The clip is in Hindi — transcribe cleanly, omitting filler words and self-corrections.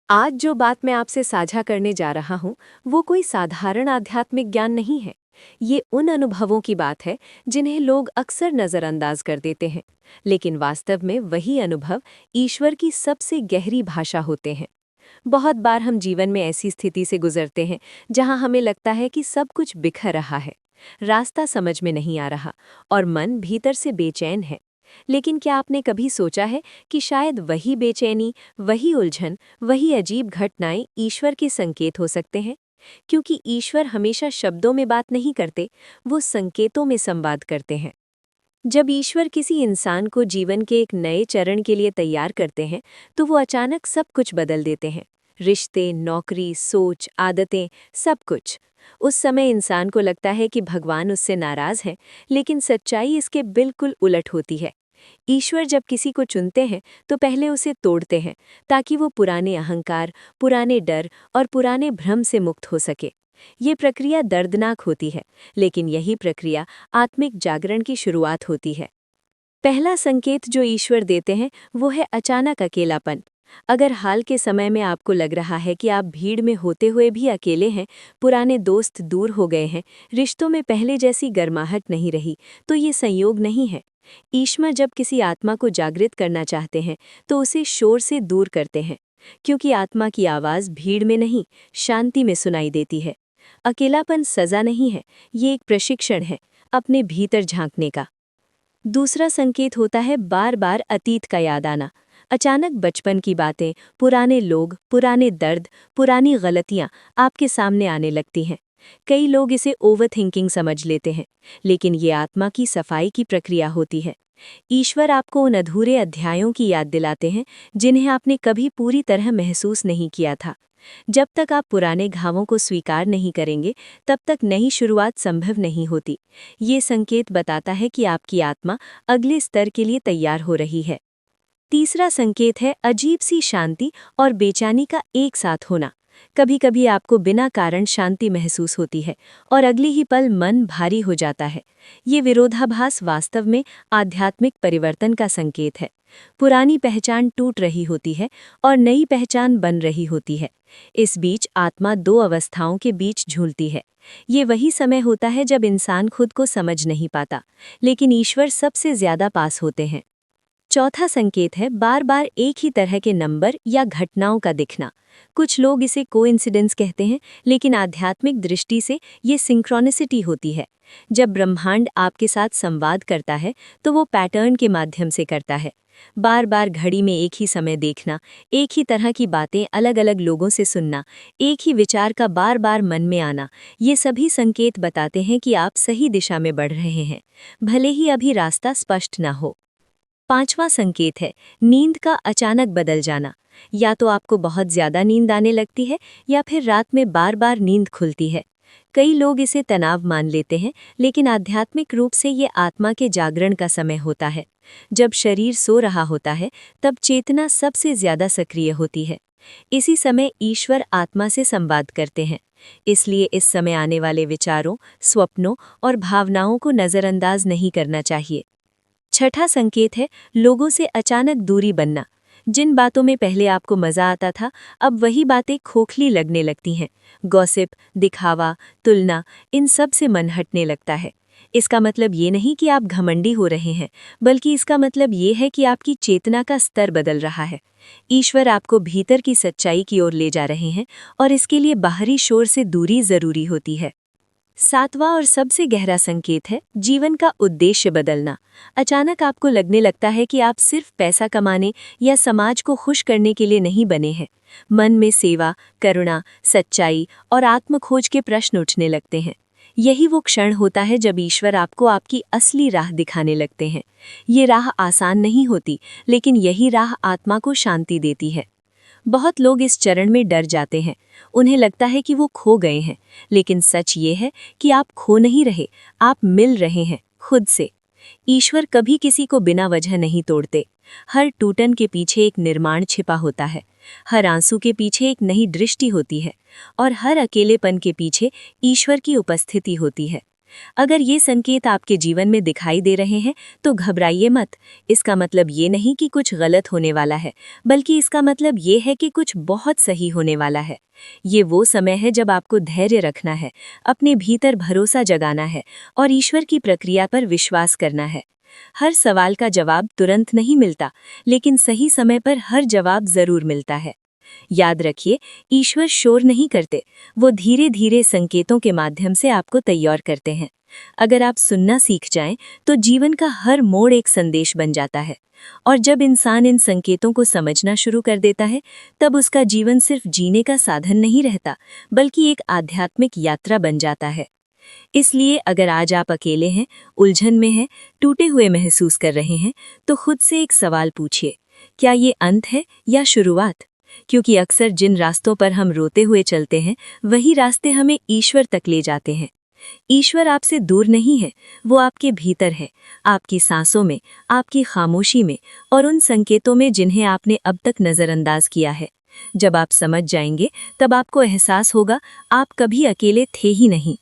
आज जो बात मैं आपसे साझा करने जा रहा हूँ, वो कोई साधारण आध्यात्मिक ज्ञान नहीं है। ये उन अनुभवों की बात है जिन्हें लोग अक्सर नज़रअंदाज कर देते हैं, लेकिन वास्तव में वही अनुभव ईश्वर की सबसे गहरी भाषा होते हैं। बहुत बार हम जीवन में ऐसी स्थिति से गुजरते हैं जहाँ हमें लगता है कि सब कुछ बिखर रहा है, रास्ता समझ में नहीं आ रहा और मन भीतर से बेचैन है। लेकिन क्या आपने कभी सोचा है कि शायद वही बेचैनी, वही उलझन, वही अजीब घटनाएं ईश्वर के संकेत हो सकते हैं? क्योंकि ईश्वर हमेशा शब्दों में बात नहीं करते, वो संकेतों में संवाद करते हैं। जब ईश्वर किसी इंसान को जीवन के एक नए चरण के लिए तैयार करते हैं, तो वो अचानक सब कुछ बदल देते हैं। रिश्ते, नौकरी, सोच, आदतें, सब कुछ। उस समय इंसान को लगता है कि भगवान उससे नाराज हैं, लेकिन सच्चाई इसके बिल्कुल उलट होती है। ईश्वर जब किसी को चुनते हैं तो पहले उसे तोड़ते हैं, ताकि वो पुराने अहंकार, पुराने डर और पुराने भ्रम से मुक्त हो सके। ये प्रक्रिया दर्दनाक होती है, लेकिन यही प्रक्रिया आत्मिक जागरण की शुरुआत होती है। पहला संकेत जो ईश्वर देते हैं वो है अचानक अकेलापन। अगर हाल के समय में आपको लग रहा है कि आप भीड़ में होते हुए भी अकेले हैं, पुराने दोस्त दूर हो गए हैं, रिश्तों में पहले जैसी गर्माहट नहीं रही, तो ये संयोग नहीं है। ईश्वर जब किसी आत्मा को जागृत करना चाहते हैं तो उसे शोर से दूर करते हैं, क्योंकि आत्मा की आवाज़ भीड़ में नहीं, शांति में सुनाई देती है। अकेलापन सज़ा नहीं है, ये एक प्रशिक्षण है, अपने भीतर झांकने का। दूसरा संकेत होता है बार बार अतीत का याद आना। अचानक बचपन की बातें, पुराने लोग, पुराने दर्द, पुरानी गलतियां आपके सामने आने लगती हैं। कई लोग इसे ओवरथिंकिंग समझ लेते हैं, लेकिन ये आत्मा की सफाई की प्रक्रिया होती है। ईश्वर आपको उन अधूरे अध्यायों की याद दिलाते हैं जिन्हें आपने कभी पूरी तरह महसूस नहीं किया था। जब तक आप पुराने घावों को स्वीकार नहीं करेंगे, तब तक नई शुरुआत संभव नहीं होती। ये संकेत बताता है कि आपकी आत्मा अगले स्तर के लिए तैयार हो रही है। तीसरा संकेत है अजीब सी शांति और बेचैनी का एक साथ होना। कभी कभी आपको बिना कारण शांति महसूस होती है और अगली ही पल मन भारी हो जाता है। ये विरोधाभास वास्तव में आध्यात्मिक परिवर्तन का संकेत है। पुरानी पहचान टूट रही होती है और नई पहचान बन रही होती है। इस बीच आत्मा दो अवस्थाओं के बीच झूलती है। ये वही समय होता है जब इंसान खुद को समझ नहीं पाता, लेकिन ईश्वर सबसे ज्यादा पास होते हैं। चौथा संकेत है बार बार एक ही तरह के नंबर या घटनाओं का दिखना। कुछ लोग इसे कोइंसिडेंस कहते हैं, लेकिन आध्यात्मिक दृष्टि से ये सिंक्रोनिसिटी होती है। जब ब्रह्मांड आपके साथ संवाद करता है तो वो पैटर्न के माध्यम से करता है। बार बार घड़ी में एक ही समय देखना, एक ही तरह की बातें अलग अलग लोगों से सुनना, एक ही विचार का बार बार मन में आना, ये सभी संकेत बताते हैं कि आप सही दिशा में बढ़ रहे हैं, भले ही अभी रास्ता स्पष्ट ना हो। पांचवा संकेत है नींद का अचानक बदल जाना। या तो आपको बहुत ज्यादा नींद आने लगती है या फिर रात में बार बार नींद खुलती है। कई लोग इसे तनाव मान लेते हैं, लेकिन आध्यात्मिक रूप से ये आत्मा के जागरण का समय होता है। जब शरीर सो रहा होता है, तब चेतना सबसे ज्यादा सक्रिय होती है। इसी समय ईश्वर आत्मा से संवाद करते हैं। इसलिए इस समय आने वाले विचारों, स्वप्नों और भावनाओं को नज़रअंदाज नहीं करना चाहिए। छठा संकेत है लोगों से अचानक दूरी बनना। जिन बातों में पहले आपको मजा आता था, अब वही बातें खोखली लगने लगती हैं। गॉसिप, दिखावा, तुलना, इन सब से मन हटने लगता है। इसका मतलब ये नहीं कि आप घमंडी हो रहे हैं, बल्कि इसका मतलब ये है कि आपकी चेतना का स्तर बदल रहा है। ईश्वर आपको भीतर की सच्चाई की ओर ले जा रहे हैं और इसके लिए बाहरी शोर से दूरी जरूरी होती है। सातवां और सबसे गहरा संकेत है जीवन का उद्देश्य बदलना। अचानक आपको लगने लगता है कि आप सिर्फ पैसा कमाने या समाज को खुश करने के लिए नहीं बने हैं। मन में सेवा, करुणा, सच्चाई और आत्मखोज के प्रश्न उठने लगते हैं। यही वो क्षण होता है जब ईश्वर आपको आपकी असली राह दिखाने लगते हैं। ये राह आसान नहीं होती, लेकिन यही राह आत्मा को शांति देती है। बहुत लोग इस चरण में डर जाते हैं। उन्हें लगता है कि वो खो गए हैं, लेकिन सच ये है कि आप खो नहीं रहे, आप मिल रहे हैं खुद से। ईश्वर कभी किसी को बिना वजह नहीं तोड़ते। हर टूटन के पीछे एक निर्माण छिपा होता है, हर आंसू के पीछे एक नई दृष्टि होती है और हर अकेलेपन के पीछे ईश्वर की उपस्थिति होती है। अगर ये संकेत आपके जीवन में दिखाई दे रहे हैं तो घबराइए मत। इसका मतलब ये नहीं कि कुछ गलत होने वाला है, बल्कि इसका मतलब ये है कि कुछ बहुत सही होने वाला है। ये वो समय है जब आपको धैर्य रखना है, अपने भीतर भरोसा जगाना है और ईश्वर की प्रक्रिया पर विश्वास करना है। हर सवाल का जवाब तुरंत नहीं मिलता, लेकिन सही समय पर हर जवाब जरूर मिलता है। याद रखिए, ईश्वर शोर नहीं करते, वो धीरे धीरे संकेतों के माध्यम से आपको तैयार करते हैं। अगर आप सुनना सीख जाएं, तो जीवन का हर मोड़ एक संदेश बन जाता है। और जब इंसान इन संकेतों को समझना शुरू कर देता है, तब उसका जीवन सिर्फ जीने का साधन नहीं रहता, बल्कि एक आध्यात्मिक यात्रा बन जाता है। इसलिए अगर आज आप अकेले हैं, उलझन में हैं, टूटे हुए महसूस कर रहे हैं, तो खुद से एक सवाल पूछिए, क्या ये अंत है या शुरुआत? क्योंकि अक्सर जिन रास्तों पर हम रोते हुए चलते हैं, वही रास्ते हमें ईश्वर तक ले जाते हैं। ईश्वर आपसे दूर नहीं है, वो आपके भीतर है, आपकी सांसों में, आपकी खामोशी में और उन संकेतों में जिन्हें आपने अब तक नज़रअंदाज किया है। जब आप समझ जाएंगे, तब आपको एहसास होगा, आप कभी अकेले थे ही नहीं।